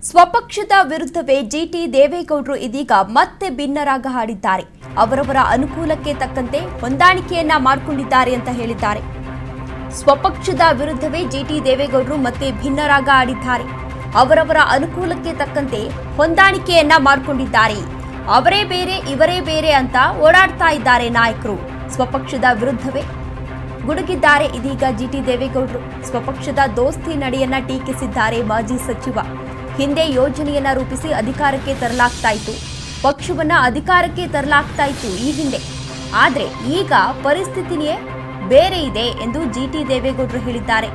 ಸ್ವಪಕ್ಷದ ವಿರುದ್ಧವೇ ಜಿಟಿ ದೇವೇಗೌಡರು ಇದೀಗ ಮತ್ತೆ ಭಿನ್ನರಾಗ ಹಾಡಿದ್ದಾರೆ. ಅವರವರ ಅನುಕೂಲಕ್ಕೆ ತಕ್ಕಂತೆ ಹೊಂದಾಣಿಕೆಯನ್ನ ಮಾಡಿಕೊಂಡಿದ್ದಾರೆ ಅಂತ ಹೇಳಿದ್ದಾರೆ. ಸ್ವಪಕ್ಷದ ವಿರುದ್ಧವೇ ಜಿಟಿ ದೇವೇಗೌಡರು ಮತ್ತೆ ಭಿನ್ನರಾಗ ಆಡಿದ್ದಾರೆ. ಅವರವರ ಅನುಕೂಲಕ್ಕೆ ತಕ್ಕಂತೆ ಹೊಂದಾಣಿಕೆಯನ್ನ ಮಾಡಿಕೊಂಡಿದ್ದಾರೆ. ಅವರೇ ಬೇರೆ ಇವರೇ ಬೇರೆ ಅಂತ ಓಡಾಡ್ತಾ ಇದ್ದಾರೆ ನಾಯಕರು. ಸ್ವಪಕ್ಷದ ವಿರುದ್ಧವೇ ಗುಡುಗಿದ್ದಾರೆ ಇದೀಗ ಜಿಟಿ ದೇವೇಗೌಡರು. ಸ್ವಪಕ್ಷದ ದೋಸ್ತಿ ನಡೆಯನ್ನ ಟೀಕಿಸಿದ್ದಾರೆ ಮಾಜಿ ಸಚಿವ. ಹಿಂದೆ ಯೋಜನೆಯನ್ನ ರೂಪಿಸಿ ಅಧಿಕಾರಕ್ಕೆ ತರಲಾಗ್ತಾ ಇತ್ತು, ಪಕ್ಷವನ್ನ ಅಧಿಕಾರಕ್ಕೆ ತರಲಾಗ್ತಾ ಇತ್ತು ಈ ಹಿಂದೆ. ಆದ್ರೆ ಈಗ ಪರಿಸ್ಥಿತಿಯೇ ಬೇರೆ ಇದೆ ಎಂದು ಜಿಟಿ ದೇವೇಗೌಡರು ಹೇಳಿದ್ದಾರೆ.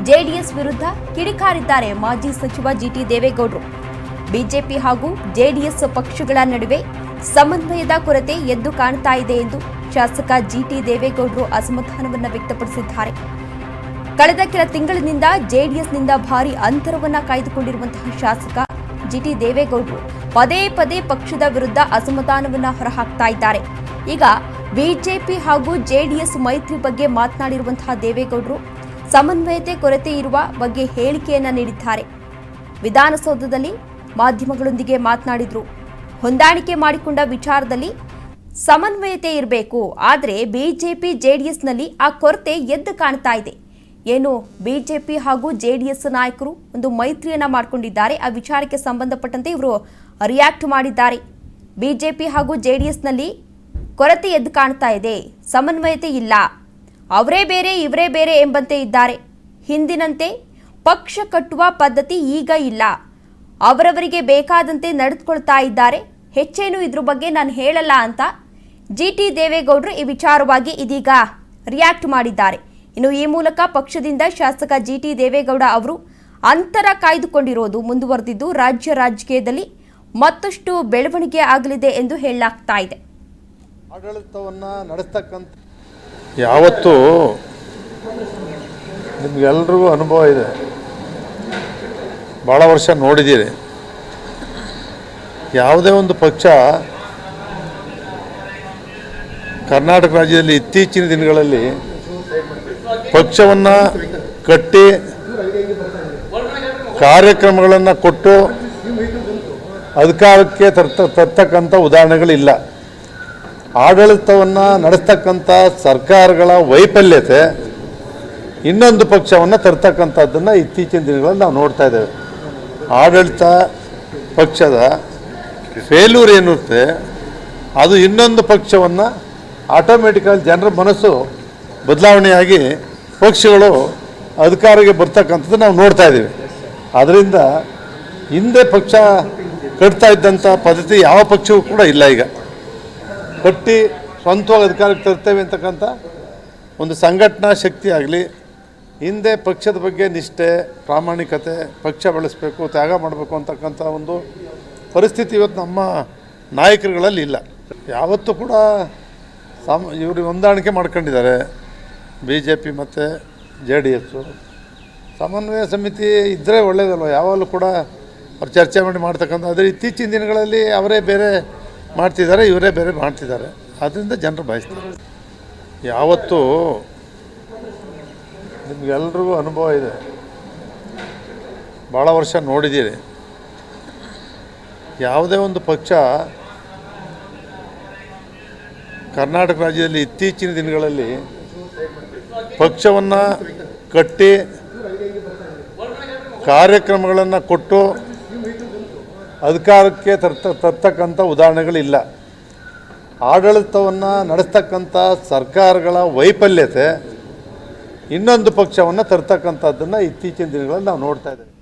ಜೆಡಿಎಸ್ ವಿರುದ್ಧ ಕಿಡಿಕಾರಿದ್ದಾರೆ ಮಾಜಿ ಸಚಿವ ಜಿಟಿ ದೇವೇಗೌಡರು. ಬಿಜೆಪಿ ಹಾಗೂ ಜೆಡಿಎಸ್ ಪಕ್ಷಗಳ ನಡುವೆ ಸಮನ್ವಯದ ಕೊರತೆ ಎದ್ದು ಕಾಣ್ತಾ ಇದೆ ಎಂದು ಶಾಸಕ ಜಿಟಿ ದೇವೇಗೌಡರು ಅಸಮಾಧಾನವನ್ನ ವ್ಯಕ್ತಪಡಿಸಿದ್ದಾರೆ. ಕಳೆದ ಕೆಲ ತಿಂಗಳಿನಿಂದ ಜೆಡಿಎಸ್ನಿಂದ ಭಾರಿ ಅಂತರವನ್ನ ಕಾಯ್ದುಕೊಂಡಿರುವಂತಹ ಶಾಸಕ ಜಿಟಿ ದೇವೇಗೌಡರು ಪದೇ ಪದೇ ಪಕ್ಷದ ವಿರುದ್ಧ ಅಸಮಾಧಾನವನ್ನ ಹೊರಹಾಕ್ತಾ ಇದ್ದಾರೆ. ಈಗ ಬಿಜೆಪಿ ಹಾಗೂ ಜೆಡಿಎಸ್ ಮೈತ್ರಿ ಬಗ್ಗೆ ಮಾತನಾಡಿರುವಂತಹ ದೇವೇಗೌಡರು ಸಮನ್ವಯತೆ ಕೊರತೆ ಇರುವ ಬಗ್ಗೆ ಹೇಳಿಕೆಯನ್ನ ನೀಡಿದ್ದಾರೆ. ವಿಧಾನಸೌಧದಲ್ಲಿ ಮಾಧ್ಯಮಗಳೊಂದಿಗೆ ಮಾತನಾಡಿದ್ರು. ಹೊಂದಾಣಿಕೆ ಮಾಡಿಕೊಂಡ ವಿಚಾರದಲ್ಲಿ ಸಮನ್ವಯತೆ ಇರಬೇಕು, ಆದರೆ ಬಿಜೆಪಿ ಜೆಡಿಎಸ್ನಲ್ಲಿ ಆ ಕೊರತೆ ಎದ್ದು ಕಾಣ್ತಾ ಇದೆ. ಏನು ಬಿಜೆಪಿ ಹಾಗೂ ಜೆಡಿಎಸ್ ನಾಯಕರು ಒಂದು ಮೈತ್ರಿಯನ್ನ ಮಾಡಿಕೊಂಡಿದ್ದಾರೆ, ಆ ವಿಚಾರಕ್ಕೆ ಸಂಬಂಧಪಟ್ಟಂತೆ ಇವರು ರಿಯಾಕ್ಟ್ ಮಾಡಿದ್ದಾರೆ. ಬಿಜೆಪಿ ಹಾಗೂ ಜೆಡಿಎಸ್ನಲ್ಲಿ ಕೊರತೆ ಎದ್ದು ಕಾಣ್ತಾ ಇದೆ, ಸಮನ್ವಯತೆ ಇಲ್ಲ, ಅವರೇ ಬೇರೆ ಇವರೇ ಬೇರೆ ಎಂಬಂತೆ ಇದ್ದಾರೆ. ಹಿಂದಿನಂತೆ ಪಕ್ಷ ಕಟ್ಟುವ ಪದ್ಧತಿ ಈಗ ಇಲ್ಲ, ಅವರವರಿಗೆ ಬೇಕಾದಂತೆ ನಡೆದುಕೊಳ್ತಾ ಇದ್ದಾರೆ. ಹೆಚ್ಚೇನು ಇದ್ರ ಬಗ್ಗೆ ನಾನು ಹೇಳಲ್ಲ ಅಂತ ಜಿಟಿ ದೇವೇಗೌಡರು ಈ ವಿಚಾರವಾಗಿ ಇದೀಗ ರಿಯಾಕ್ಟ್ ಮಾಡಿದ್ದಾರೆ. ಇನ್ನು ಈ ಮೂಲಕ ಪಕ್ಷದಿಂದ ಶಾಸಕ ಜಿಟಿ ದೇವೇಗೌಡ ಅವರು ಅಂತರ ಕಾಯ್ದುಕೊಂಡಿರೋದು ಮುಂದುವರೆದಿದ್ದು ರಾಜ್ಯ ರಾಜಕೀಯದಲ್ಲಿ ಮತ್ತಷ್ಟು ಬೆಳವಣಿಗೆ ಆಗಲಿದೆ ಎಂದು ಹೇಳಲಾಗ್ತಾ ಇದೆ. ಆಡಳಿತವನ್ನ ನಡೆಸ್ತಕ್ಕಂಥ ಯಾವತ್ತೂ ನಿಮ್ಗೆಲ್ರಿಗೂ ಅನುಭವ ಇದೆ, ಭಾಳ ವರ್ಷ ನೋಡಿದ್ದೀರಿ. ಯಾವುದೇ ಒಂದು ಪಕ್ಷ ಕರ್ನಾಟಕ ರಾಜ್ಯದಲ್ಲಿ ಇತ್ತೀಚಿನ ದಿನಗಳಲ್ಲಿ ಪಕ್ಷವನ್ನು ಕಟ್ಟಿ ಕಾರ್ಯಕ್ರಮಗಳನ್ನು ಕೊಟ್ಟು ಅಧಿಕಾರಕ್ಕೆ ತರ್ತಕ್ಕಂಥ ಉದಾಹರಣೆಗಳಿಲ್ಲ. ಆಡಳಿತವನ್ನು ನಡೆಸ್ತಕ್ಕಂಥ ಸರ್ಕಾರಗಳ ವೈಫಲ್ಯತೆ ಇನ್ನೊಂದು ಪಕ್ಷವನ್ನು ತರ್ತಕ್ಕಂಥದ್ದನ್ನು ಇತ್ತೀಚಿನ ದಿನಗಳಲ್ಲಿ ನಾವು ನೋಡ್ತಾ ಇದ್ದೇವೆ. ಆಡಳಿತ ಪಕ್ಷದ ಫೇಲ್ಯೂರ್ ಏನಿರುತ್ತೆ ಅದು ಇನ್ನೊಂದು ಪಕ್ಷವನ್ನು ಆಟೋಮೆಟಿಕಲಿ ಜನರ ಮನಸ್ಸು ಬದಲಾವಣೆಯಾಗಿ ಪಕ್ಷಗಳು ಅಧಿಕಾರಕ್ಕೆ ಬರ್ತಕ್ಕಂಥದ್ದು ನಾವು ನೋಡ್ತಾ ಇದ್ದೀವಿ. ಅದರಿಂದ ಹಿಂದೆ ಪಕ್ಷ ಕಟ್ತಾ ಇದ್ದಂಥ ಪದ್ಧತಿ ಯಾವ ಪಕ್ಷವೂ ಕೂಡ ಇಲ್ಲ. ಈಗ ಕಟ್ಟಿ ಸ್ವಂತವಾಗಿ ಅಧಿಕಾರಕ್ಕೆ ತರ್ತೇವೆ ಅಂತಕ್ಕಂಥ ಒಂದು ಸಂಘಟನಾ ಶಕ್ತಿ ಆಗಲಿ, ಹಿಂದೆ ಪಕ್ಷದ ಬಗ್ಗೆ ನಿಷ್ಠೆ, ಪ್ರಾಮಾಣಿಕತೆ, ಪಕ್ಷ ಬೆಳೆಸಬೇಕು, ತ್ಯಾಗ ಮಾಡಬೇಕು ಅಂತಕ್ಕಂಥ ಒಂದು ಪರಿಸ್ಥಿತಿ ಇವತ್ತು ನಮ್ಮ ನಾಯಕರುಗಳಲ್ಲಿ ಇಲ್ಲ. ಯಾವತ್ತೂ ಕೂಡ ಇವರು ಹೊಂದಾಣಿಕೆ ಮಾಡ್ಕೊಂಡಿದ್ದಾರೆ ಬಿ ಜೆ ಪಿ ಮತ್ತು ಜೆ ಡಿ ಎಸ್ಸು. ಸಮನ್ವಯ ಸಮಿತಿ ಇದ್ದರೆ ಒಳ್ಳೆಯದಲ್ವ, ಯಾವಾಗಲೂ ಕೂಡ ಅವ್ರು ಚರ್ಚೆ ಮಾಡ್ತಕ್ಕಂಥ. ಆದರೆ ಇತ್ತೀಚಿನ ದಿನಗಳಲ್ಲಿ ಅವರೇ ಬೇರೆ ಮಾಡ್ತಿದ್ದಾರೆ, ಇವರೇ ಬೇರೆ ಮಾಡ್ತಿದ್ದಾರೆ. ಅದರಿಂದ ಜನರು ಬಯಸ್ತಾರೆ. ಯಾವತ್ತೂ ನಿಮ್ಗೆಲ್ರಿಗೂ ಅನುಭವ ಇದೆ, ಭಾಳ ವರ್ಷ ನೋಡಿದ್ದೀರಿ. ಯಾವುದೇ ಒಂದು ಪಕ್ಷ ಕರ್ನಾಟಕ ರಾಜ್ಯದಲ್ಲಿ ಇತ್ತೀಚಿನ ದಿನಗಳಲ್ಲಿ ಪಕ್ಷವನ್ನು ಕಟ್ಟಿ ಕಾರ್ಯಕ್ರಮಗಳನ್ನು ಕೊಟ್ಟು ಅಧಿಕಾರಕ್ಕೆ ತರ್ತಕ್ಕಂಥ ಉದಾಹರಣೆಗಳಿಲ್ಲ. ಆಡಳಿತವನ್ನು ನಡೆಸ್ತಕ್ಕಂಥ ಸರ್ಕಾರಗಳ ವೈಫಲ್ಯತೆ ಇನ್ನೊಂದು ಪಕ್ಷವನ್ನು ತರ್ತಕ್ಕಂಥದ್ದನ್ನು ಇತ್ತೀಚಿನ ದಿನಗಳಲ್ಲಿ ನಾವು ನೋಡ್ತಾ ಇದ್ದೇವೆ.